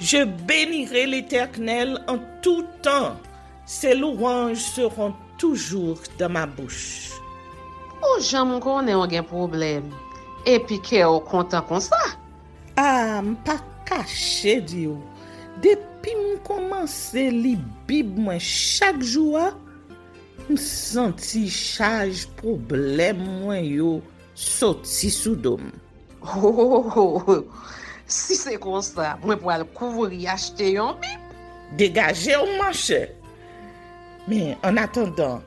Je bénirai l'Éternel en tout temps. Ses louanges seront toujours dans ma bouche. Ou j'aime qu'on ait un problème. Et puis qu'elle est content comme ça. Ah, m'pas caché, Dieu. Depuis m'komanse li Bib moi chaque jour, m'senti charge problème moi yo sorti sous dom. Si c'est comme ça, moi pour aller couvrir acheter un bib. Dégagez au marché. Mais en attendant,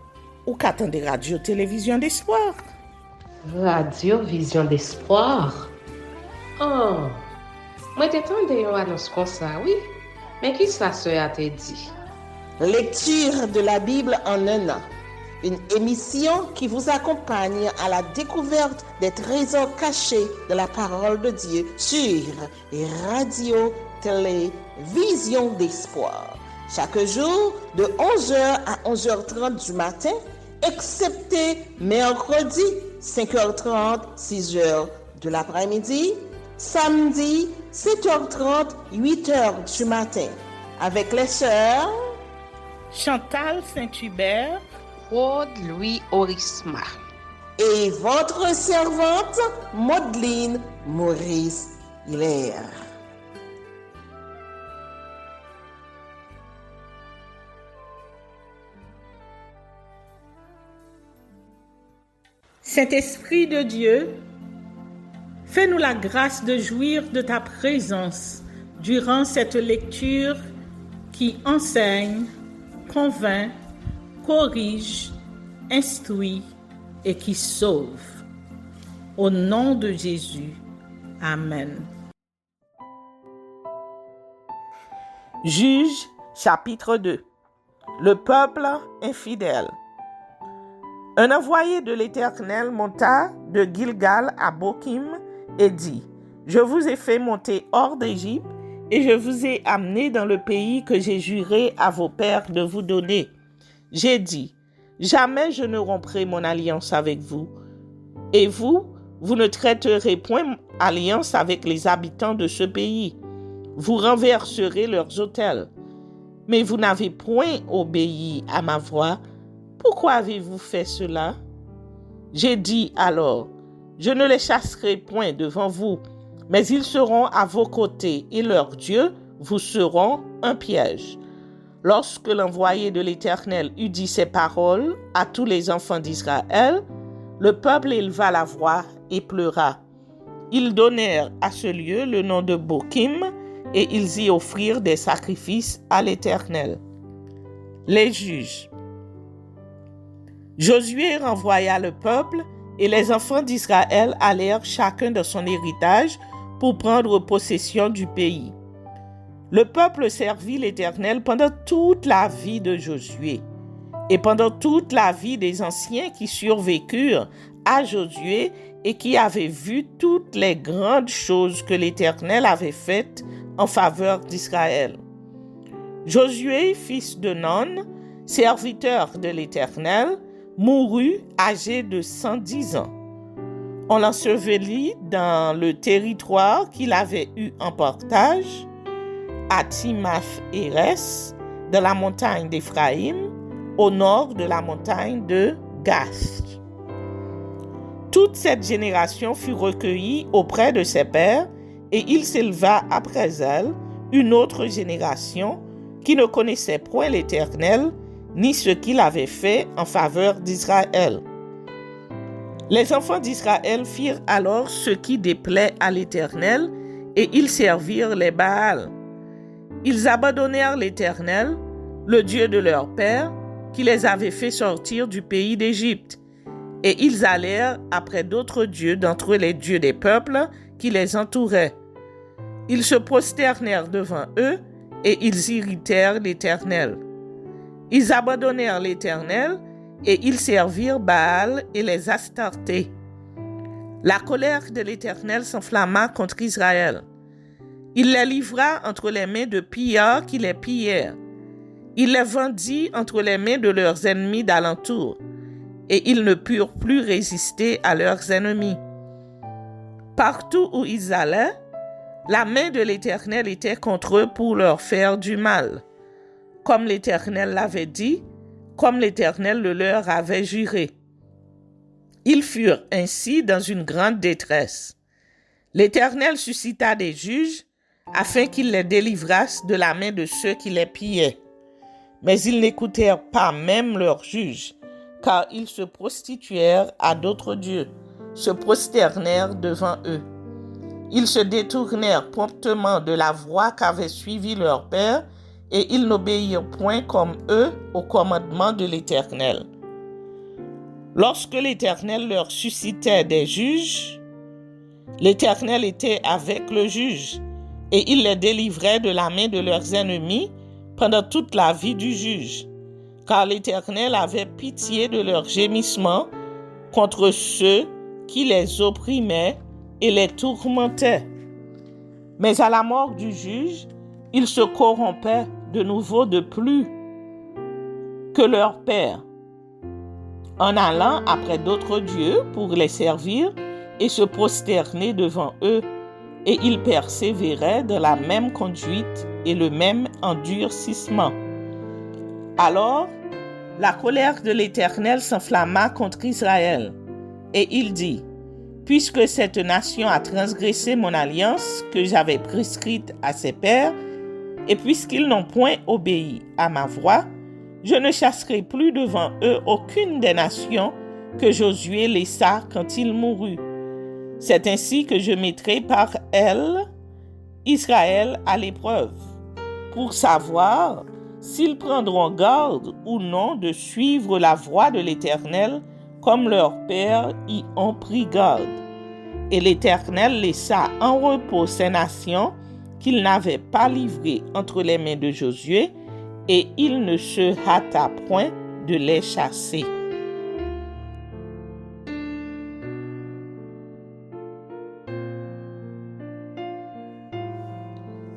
ou qu'attendez radio télévision d'espoir. Radio Vision d'Espoir. Oh, moi t'attendais une annonce comme ça, oui. Mais qui ça a te dit? Lecture de la Bible en un an. Une émission qui vous accompagne à la découverte des trésors cachés de la parole de Dieu sur Radio Télévision d'Espoir. Chaque jour de 11h à 11h30 du matin, excepté mercredi 5h30, 6h de l'après-midi, samedi 7h30, 8h du matin, avec les sœurs Chantal Saint-Hubert, Claude Louis Orisma. Et votre servante, Maudeline Maurice Hilaire. Saint-Esprit de Dieu, fais-nous la grâce de jouir de ta présence durant cette lecture qui enseigne, convainc, corrige, instruit et qui sauve. Au nom de Jésus. Amen. Juge, chapitre 2. Le peuple infidèle. Un envoyé de l'Éternel monta de Gilgal à Bokim et dit: Je vous ai fait monter hors d'Égypte et je vous ai amené dans le pays que j'ai juré à vos pères de vous donner. J'ai dit: Jamais je ne romprai mon alliance avec vous. Et vous ne traiterez point alliance avec les habitants de ce pays. Vous renverserez leurs autels. Mais vous n'avez point obéi à ma voix. Pourquoi avez-vous fait cela? J'ai dit alors: Je ne les chasserai point devant vous, mais ils seront à vos côtés et leurs dieux vous seront un piège. Lorsque l'envoyé de l'Éternel eut dit ces paroles à tous les enfants d'Israël, le peuple éleva la voix et pleura. Ils donnèrent à ce lieu le nom de Bokim et ils y offrirent des sacrifices à l'Éternel. Les juges. Josué renvoya le peuple et les enfants d'Israël allèrent chacun de son héritage pour prendre possession du pays. Le peuple servit l'Éternel pendant toute la vie de Josué et pendant toute la vie des anciens qui survécurent à Josué et qui avaient vu toutes les grandes choses que l'Éternel avait faites en faveur d'Israël. Josué, fils de Nun, serviteur de l'Éternel, mourut âgé de 110 ans. On l'ensevelit dans le territoire qu'il avait eu en partage, à Timnath-Hérès, de la montagne d'Éphraïm, au nord de la montagne de Gath. Toute cette génération fut recueillie auprès de ses pères, et il s'éleva après elle une autre génération qui ne connaissait point l'Éternel, ni ce qu'il avait fait en faveur d'Israël. Les enfants d'Israël firent alors ce qui déplaît à l'Éternel, et ils servirent les Baals. Ils abandonnèrent l'Éternel, le Dieu de leur père, qui les avait fait sortir du pays d'Égypte, et ils allèrent après d'autres dieux d'entre les dieux des peuples qui les entouraient. Ils se prosternèrent devant eux, et ils irritèrent l'Éternel. Ils abandonnèrent l'Éternel, et ils servirent Baal et les Astartés. La colère de l'Éternel s'enflamma contre Israël. Il les livra entre les mains de pillards qui les pillèrent. Il les vendit entre les mains de leurs ennemis d'alentour, et ils ne purent plus résister à leurs ennemis. Partout où ils allaient, La main de l'Éternel était contre eux pour leur faire du mal, comme l'Éternel l'avait dit, comme l'Éternel le leur avait juré. Ils furent ainsi dans une grande détresse. L'Éternel suscita des juges afin qu'ils les délivrassent de la main de ceux qui les pillaient. Mais ils n'écoutèrent pas même leurs juges, car ils se prostituèrent à d'autres dieux, se prosternèrent devant eux. Ils se détournèrent promptement de la voie qu'avait suivie leur père, et ils n'obéirent point comme eux au commandement de l'Éternel. Lorsque l'Éternel leur suscitait des juges, l'Éternel était avec le juge, et il les délivrait de la main de leurs ennemis pendant toute la vie du juge, car l'Éternel avait pitié de leurs gémissements contre ceux qui les opprimaient et les tourmentaient. Mais à la mort du juge, ils se corrompaient de nouveau de plus que leur père, en allant après d'autres dieux pour les servir et se prosterner devant eux, et ils persévéraient dans la même conduite et le même endurcissement. Alors, la colère de l'Éternel s'enflamma contre Israël, et il dit, « Puisque cette nation a transgressé mon alliance que j'avais prescrite à ses pères, et puisqu'ils n'ont point obéi à ma voix, je ne chasserai plus devant eux aucune des nations que Josué laissa quand il mourut. C'est ainsi que je mettrai par elle Israël à l'épreuve, pour savoir s'ils prendront garde ou non de suivre la voie de l'Éternel comme leurs pères y ont pris garde. Et l'Éternel laissa en repos ces nations qu'il n'avait pas livrées entre les mains de Josué, et il ne se hâta point de les chasser.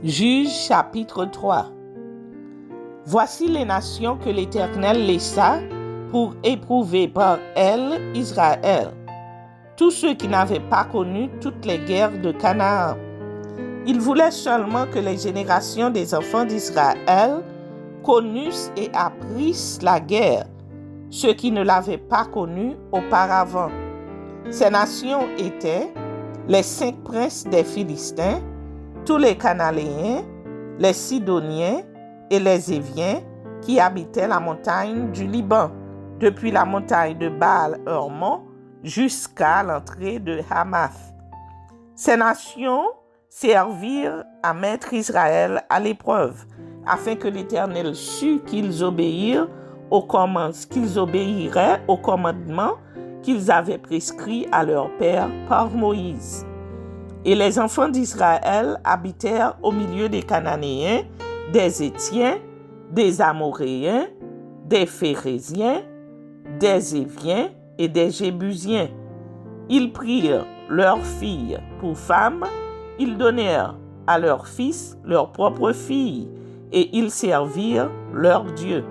Juges chapitre 3. Voici les nations que l'Éternel laissa pour éprouver par elles Israël, tous ceux qui n'avaient pas connu toutes les guerres de Canaan. Il voulait seulement que les générations des enfants d'Israël connussent et apprissent la guerre, ceux qui ne l'avaient pas connue auparavant. Ces nations étaient les 5 princes des Philistins, tous les Cananéens, les Sidoniens et les Éviens qui habitaient la montagne du Liban, depuis la montagne de Baal-Hermon jusqu'à l'entrée de Hamath. Ces nations servirent à mettre Israël à l'épreuve, afin que l'Éternel sût qu'ils obéiraient au commandement qu'ils avaient prescrit à leur père par Moïse. Et les enfants d'Israël habitèrent au milieu des Cananéens, des Hétiens, des Amoréens, des Phéréziens, des Éviens et des Jébusiens. Ils prirent leurs filles pour femmes, ils donnèrent à leurs fils leurs propres filles, et ils servirent leurs dieux.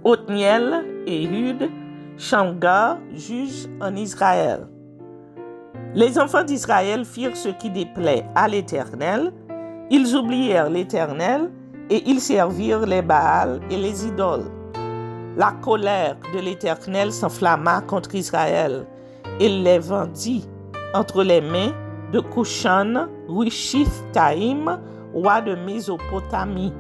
Othniel et Ehud, Shamgar, juges en Israël. Les enfants d'Israël firent ce qui déplaît à l'Éternel. Ils oublièrent l'Éternel et ils servirent les Baals et les idoles. La colère de l'Éternel s'enflamma contre Israël. Il les vendit entre les mains de Cushan-Rishith-Taïm, roi de Mésopotamie.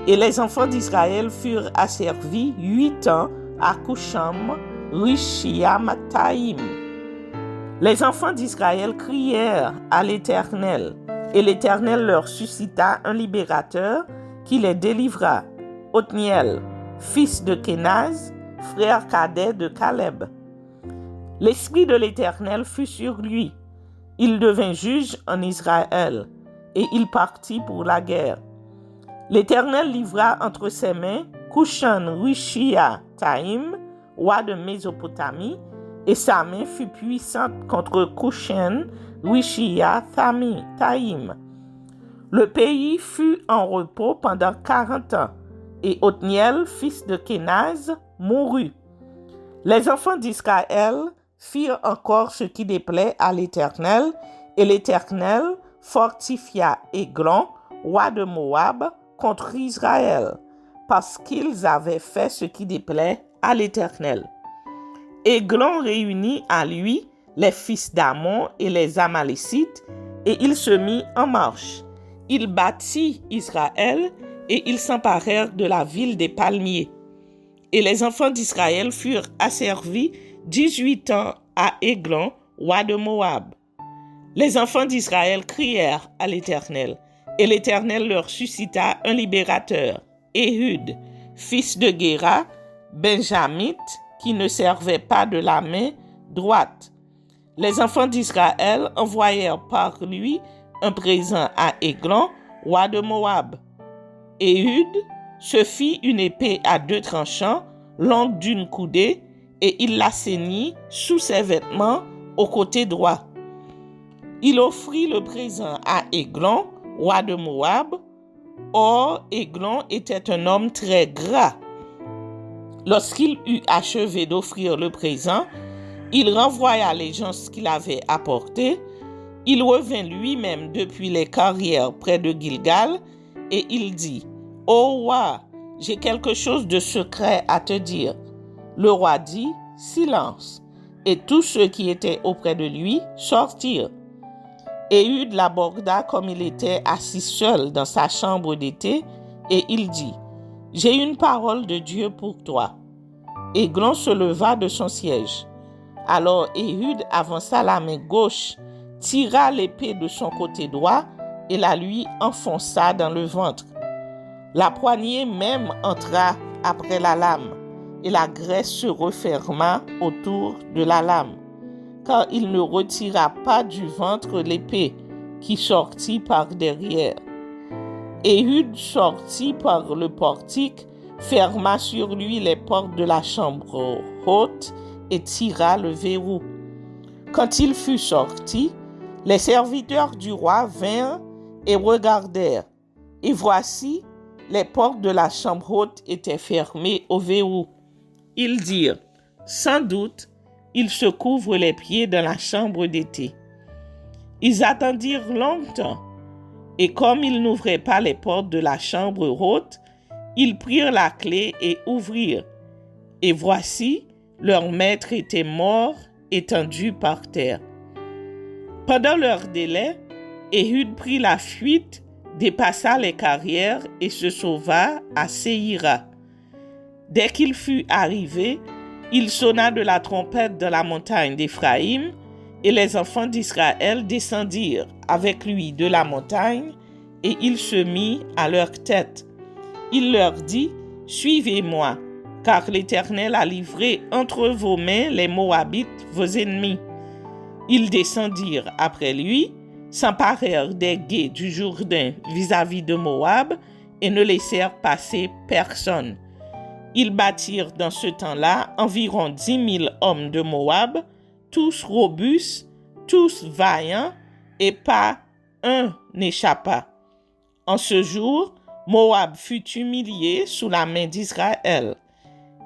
Et les enfants d'Israël furent asservis 8 ans à Cusham-Rishiam-Taïm. Les enfants d'Israël crièrent à l'Éternel, et l'Éternel leur suscita un libérateur qui les délivra, Othniel, fils de Kénaz, frère cadet de Caleb. L'esprit de l'Éternel fut sur lui. Il devint juge en Israël, et il partit pour la guerre. L'Éternel livra entre ses mains Cushan-Rishia-Taïm, roi de Mésopotamie, et sa main fut puissante contre Cushan-Rishia-Taïm. Le pays fut en repos pendant 40 ans, et Othniel, fils de Kénaz, mourut. Les enfants d'Israël firent encore ce qui déplaît à l'Éternel, Et l'Éternel fortifia Églon, roi de Moab, contre Israël, parce qu'ils avaient fait ce qui déplaît à l'Éternel. Églon réunit à lui les fils d'Ammon et les Amalécites, et il se mit en marche. Il battit Israël, et ils s'emparèrent de la ville des palmiers. Et les enfants d'Israël furent asservis 18 ans à Églon, roi de Moab. Les enfants d'Israël crièrent à l'Éternel, et l'Éternel leur suscita un libérateur, Éhud, fils de Guéra, benjamite, qui ne servait pas de la main droite. Les enfants d'Israël envoyèrent par lui un présent à Églon, roi de Moab. Éhud se fit une épée à 2 tranchants, longue d'une coudée, et il la ceignit sous ses vêtements au côté droit. Il offrit le présent à Églon, roi de Moab. Or, Églon était un homme très gras. Lorsqu'il eut achevé d'offrir le présent, il renvoya les gens qu'il avait apportés. Il revint lui-même depuis les carrières près de Gilgal, et il dit, « Ô roi, j'ai quelque chose de secret à te dire. » Le roi dit, « Silence. » Et tous ceux qui étaient auprès de lui sortirent. Éhud l'aborda comme il était assis seul dans sa chambre d'été, et il dit, « J'ai une parole de Dieu pour toi. » Églon se leva de son siège. Alors Éhud avança la main gauche, tira l'épée de son côté droit et la lui enfonça dans le ventre. La poignée même entra après la lame, et la graisse se referma autour de la lame, car il ne retira pas du ventre l'épée qui sortit par derrière. Éhud sortit par le portique, ferma sur lui les portes de la chambre haute et tira le verrou. Quand il fut sorti, les serviteurs du roi vinrent et regardèrent, et voici, les portes de la chambre haute étaient fermées au verrou. Ils dirent, sans doute, il se couvre les pieds dans la chambre d'été. Ils attendirent longtemps, et comme ils n'ouvraient pas les portes de la chambre haute, ils prirent la clé et ouvrirent. Et voici, leur maître était mort, étendu par terre. Pendant leur délai, Éhud prit la fuite, dépassa les carrières et se sauva à Séhira. Dès qu'il fut arrivé, il sonna de la trompette dans la montagne d'Éphraïm, et les enfants d'Israël descendirent avec lui de la montagne, et il se mit à leur tête. Il leur dit, « Suivez-moi, car l'Éternel a livré entre vos mains les Moabites, vos ennemis. » Ils descendirent après lui, s'emparèrent des gués du Jourdain vis-à-vis de Moab, et ne laissèrent passer personne. Ils battirent dans ce temps-là environ 10 000 hommes de Moab, tous robustes, tous vaillants, et pas un n'échappa. En ce jour, Moab fut humilié sous la main d'Israël,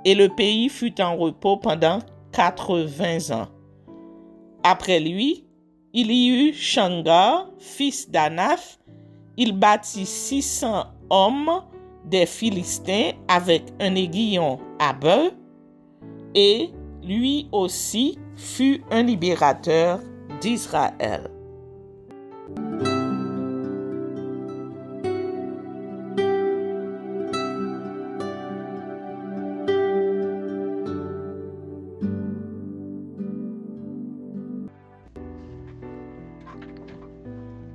et le pays fut en repos pendant 80 ans. Après lui, il y eut Shamgar, fils d'Anaph. Il bâtit 600 hommes des Philistins avec un aiguillon à bœuf, et lui aussi fut un libérateur d'Israël.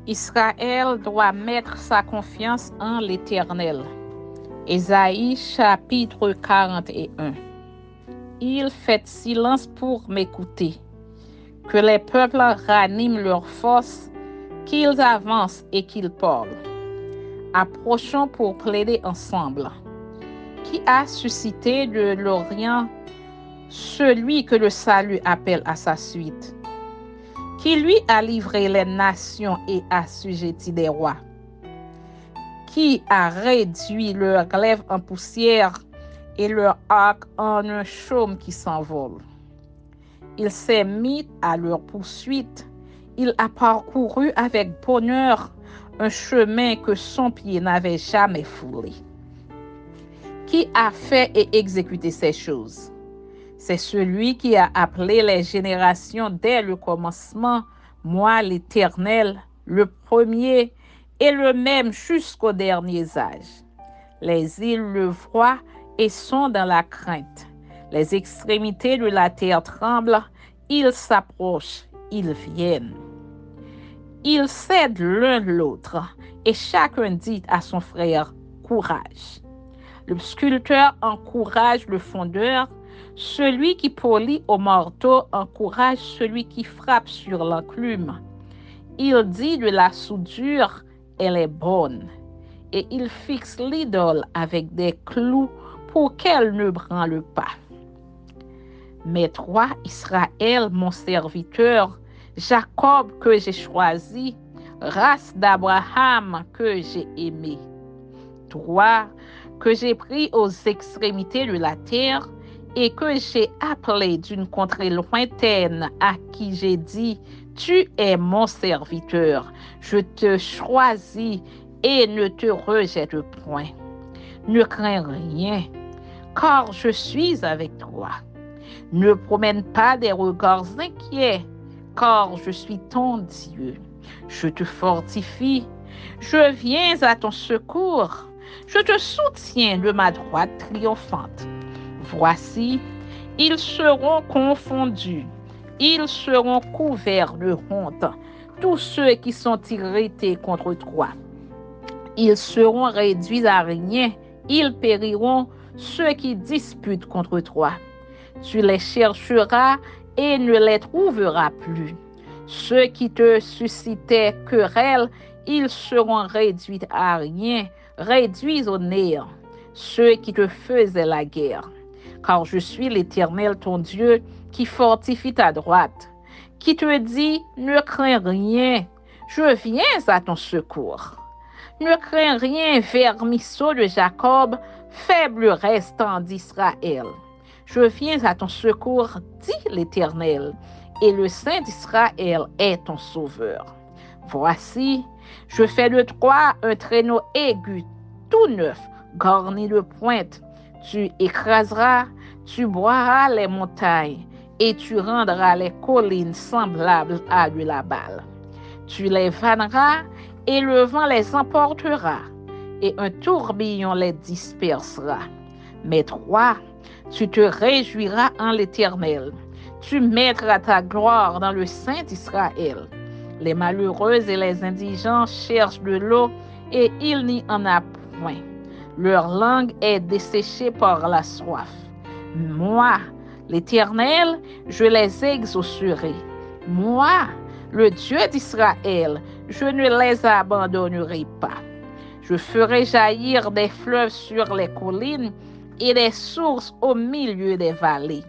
Israël doit mettre sa confiance en l'Éternel. Ésaïe chapitre 41. Ils fait silence pour m'écouter. Que les peuples raniment leur force, qu'ils avancent et qu'ils parlent. Approchons pour plaider ensemble. Qui a suscité de l'Orient celui que le salut appelle à sa suite? Qui lui a livré les nations et assujetti des rois? Qui a réduit leurs glaive en poussière et leur arc en un chaume qui s'envole? Il s'est mis à leur poursuite, Il a parcouru avec bonheur un chemin que son pied n'avait jamais foulé. Qui a fait et exécuté ces choses? C'est celui qui a appelé les générations dès le commencement, moi l'Éternel, le premier et le même jusqu'aux derniers âges. Les îles le voient et sont dans la crainte. Les extrémités de la terre tremblent, ils s'approchent, ils viennent. Ils cèdent l'un l'autre, et chacun dit à son frère, courage. Le sculpteur encourage le fondeur, celui qui polit au marteau encourage celui qui frappe sur l'enclume. Il dit de la soudure, elle est bonne, et il fixe l'idole avec des clous pour qu'elle ne branle pas. Mais toi, Israël, mon serviteur, Jacob que j'ai choisi, race d'Abraham que j'ai aimé. Toi, que j'ai pris aux extrémités de la terre et que j'ai appelé d'une contrée lointaine, à qui j'ai dit, tu es mon serviteur, je te choisis et ne te rejette point. Ne crains rien, car je suis avec toi. Ne promène pas des regards inquiets, car je suis ton Dieu. Je te fortifie, je viens à ton secours, je te soutiens de ma droite triomphante. Voici, ils seront confondus, ils seront couverts de honte, tous ceux qui sont irrités contre toi. Ils seront réduits à rien, ils périront, ceux qui disputent contre toi. Tu les chercheras et ne les trouveras plus. Ceux qui te suscitaient querelle, ils seront réduits à rien, réduits au néant. Ceux qui te faisaient la guerre. Car je suis l'Éternel ton Dieu qui fortifie ta droite, qui te dit, ne crains rien, je viens à ton secours. Ne crains rien, vermisseau de Jacob, faible restant d'Israël. Je viens à ton secours, dit l'Éternel, et le Saint d'Israël est ton sauveur. Voici, je fais de toi un traîneau aigu, tout neuf, garni de pointes. Tu écraseras, tu boiras les montagnes, et tu rendras les collines semblables à de la balle. Tu les vanneras, et le vent les emportera, et un tourbillon les dispersera. Mais toi, tu te réjouiras en l'Éternel. Tu mettras ta gloire dans le Saint d'Israël. Les malheureux et les indigents cherchent de l'eau, et il n'y en a point. Leur langue est desséchée par la soif. Moi, l'Éternel, je les exaucerai. Moi, le Dieu d'Israël, je ne les abandonnerai pas. Je ferai jaillir des fleuves sur les collines et des sources au milieu des vallées.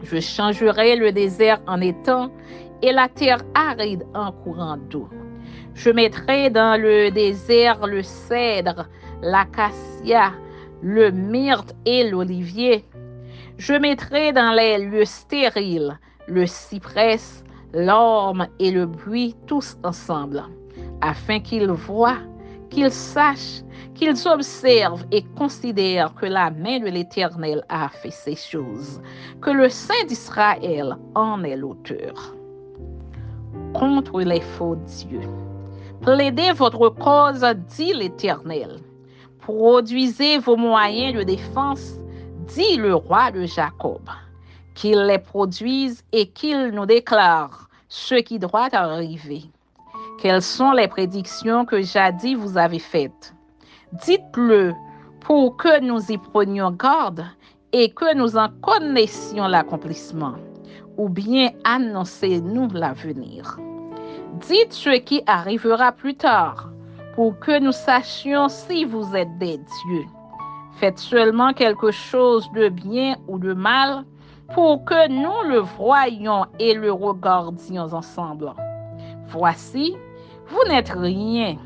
Je changerai le désert en étang et la terre aride en courant d'eau. Je mettrai dans le désert le cèdre, l'acacia, le myrte et l'olivier. Je mettrai dans les lieux stériles le cyprès, l'orme et le buis tous ensemble, afin qu'ils voient, qu'ils sachent, qu'ils observent et considèrent que la main de l'Éternel a fait ces choses, que le Saint d'Israël en est l'auteur. Contre les faux dieux. Plaidez votre cause, dit l'Éternel. Produisez vos moyens de défense, dit le roi de Jacob. Qu'il les produise et qu'il nous déclare ce qui doit arriver. Quelles sont les prédictions que jadis vous avez faites? Dites-le pour que nous y prenions garde et que nous en connaissions l'accomplissement, ou bien annoncez-nous l'avenir. Dites ce qui arrivera plus tard, pour que nous sachions si vous êtes des dieux. Faites seulement quelque chose de bien ou de mal, pour que nous le voyions et le regardions ensemble. Voici, vous n'êtes rien,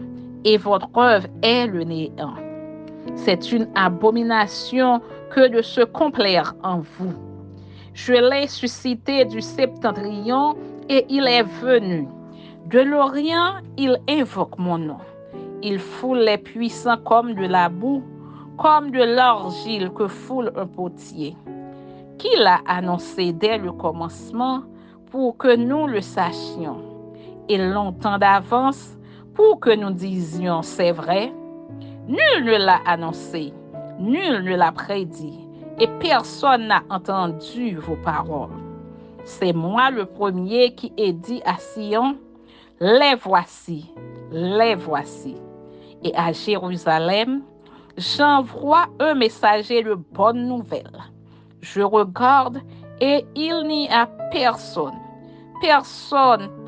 et votre œuvre est le néant. C'est une abomination que de se complaire en vous. Je l'ai suscité du septentrion, et il est venu. De l'Orient, il invoque mon nom. Il foule les puissants comme de la boue, comme de l'argile que foule un potier. Qui l'a annoncé dès le commencement pour que nous le sachions, et longtemps d'avance pour que nous disions c'est vrai? Nul ne l'a annoncé, nul ne l'a prédit, et personne n'a entendu vos paroles. C'est moi le premier qui ai dit à Sion, les voici, les voici. Et à Jérusalem, j'envoie un messager de bonne nouvelle. Je regarde et il n'y a personne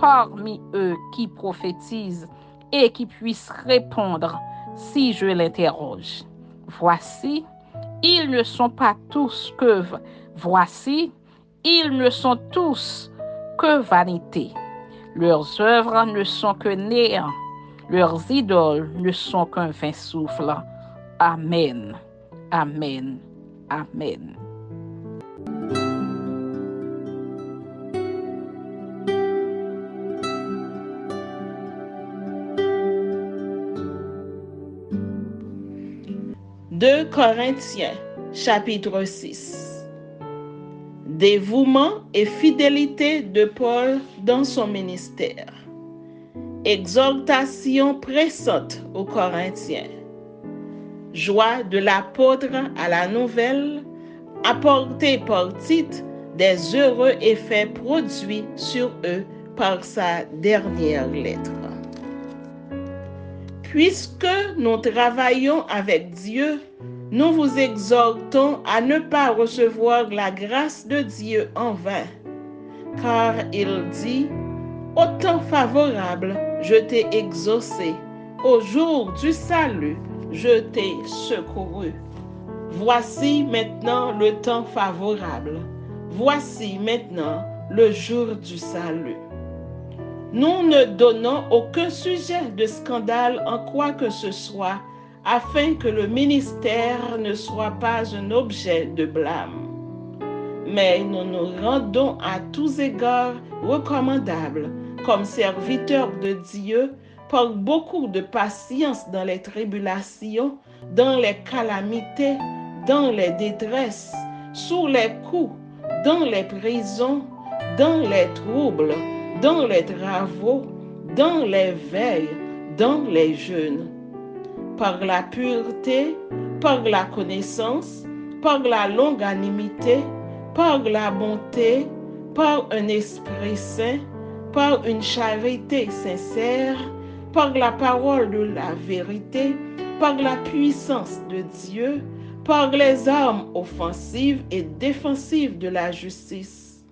parmi eux qui prophétise et qui puisse répondre si je l'interroge. Voici, ils ne sont tous que vanité. Leurs œuvres ne sont que néant. Leurs idoles ne sont qu'un vain souffle. Amen. Amen. Amen. Deux Corinthiens, chapitre 6. Dévouement et fidélité de Paul dans son ministère. Exhortation pressante aux Corinthiens. Joie de l'apôtre à la nouvelle, apportée par Tite des heureux effets produits sur eux par sa dernière lettre. Puisque nous travaillons avec Dieu, nous vous exhortons à ne pas recevoir la grâce de Dieu en vain, car il dit, « Au temps favorable, je t'ai exaucé, au jour du salut, je t'ai secouru. » Voici maintenant le temps favorable, voici maintenant le jour du salut. Nous ne donnons aucun sujet de scandale en quoi que ce soit, afin que le ministère ne soit pas un objet de blâme. Mais nous nous rendons à tous égards recommandables comme serviteurs de Dieu par beaucoup de patience dans les tribulations, dans les calamités, dans les détresses, sous les coups, dans les prisons, dans les troubles, dans les travaux, dans les veilles, dans les jeûnes. Par la pureté, par la connaissance, par la longanimité, par la bonté, par un esprit saint, par une charité sincère, par la parole de la vérité, par la puissance de Dieu, par les armes offensives et défensives de la justice.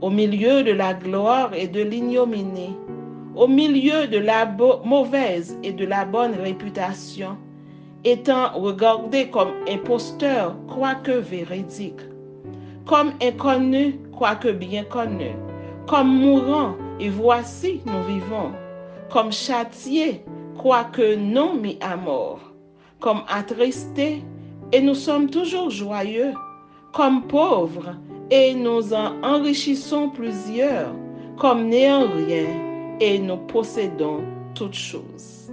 Au milieu de la gloire et de l'ignominie, au milieu de la mauvaise et de la bonne réputation, étant regardé comme imposteur, quoique véridique, comme inconnu, quoique bien connu, comme mourant, et voici nous vivons, comme châtié, quoique non mis à mort, comme attristé, et nous sommes toujours joyeux, comme pauvres, et nous en enrichissons plusieurs, comme n'ayant rien, et nous possédons toutes choses.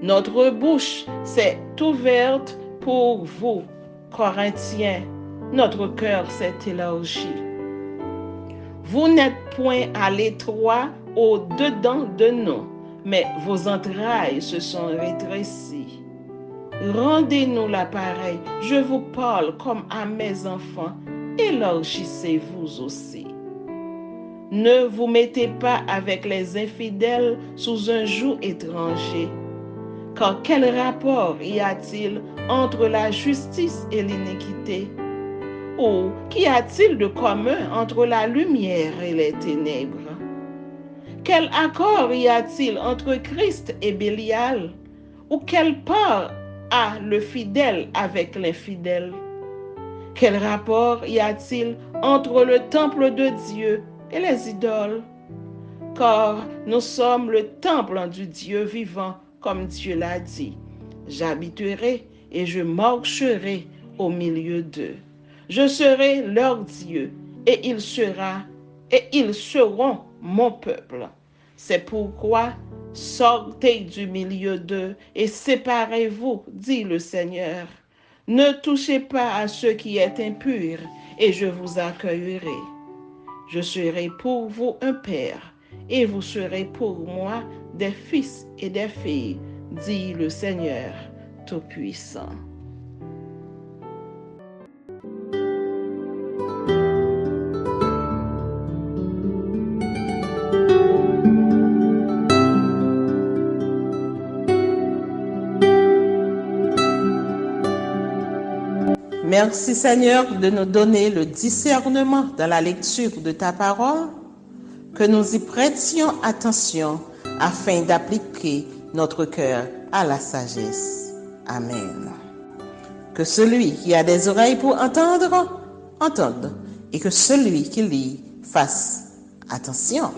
Notre bouche s'est ouverte pour vous, Corinthiens, notre cœur s'est élargi. Vous n'êtes point à l'étroit au-dedans de nous, mais vos entrailles se sont rétrécies. Rendez-nous l'appareil, je vous parle comme à mes enfants, élargissez-vous aussi. Ne vous mettez pas avec les infidèles sous un joug étranger, car quel rapport y a-t-il entre la justice et l'iniquité? Ou qu'y a-t-il de commun entre la lumière et les ténèbres? Quel accord y a-t-il entre Christ et Bélial? Ou quelle part a le fidèle avec l'infidèle? Quel rapport y a-t-il entre le temple de Dieu et les idoles? Car nous sommes le temple du Dieu vivant, comme Dieu l'a dit. J'habiterai et je marcherai au milieu d'eux. Je serai leur Dieu et ils seront mon peuple. C'est pourquoi sortez du milieu d'eux et séparez-vous, dit le Seigneur. Ne touchez pas à ce qui est impur, et je vous accueillerai. Je serai pour vous un père, et vous serez pour moi des fils et des filles, dit le Seigneur Tout-Puissant. Merci Seigneur de nous donner le discernement dans la lecture de ta parole, que nous y prêtions attention afin d'appliquer notre cœur à la sagesse. Amen. Que celui qui a des oreilles pour entendre, entende, et que celui qui lit fasse attention.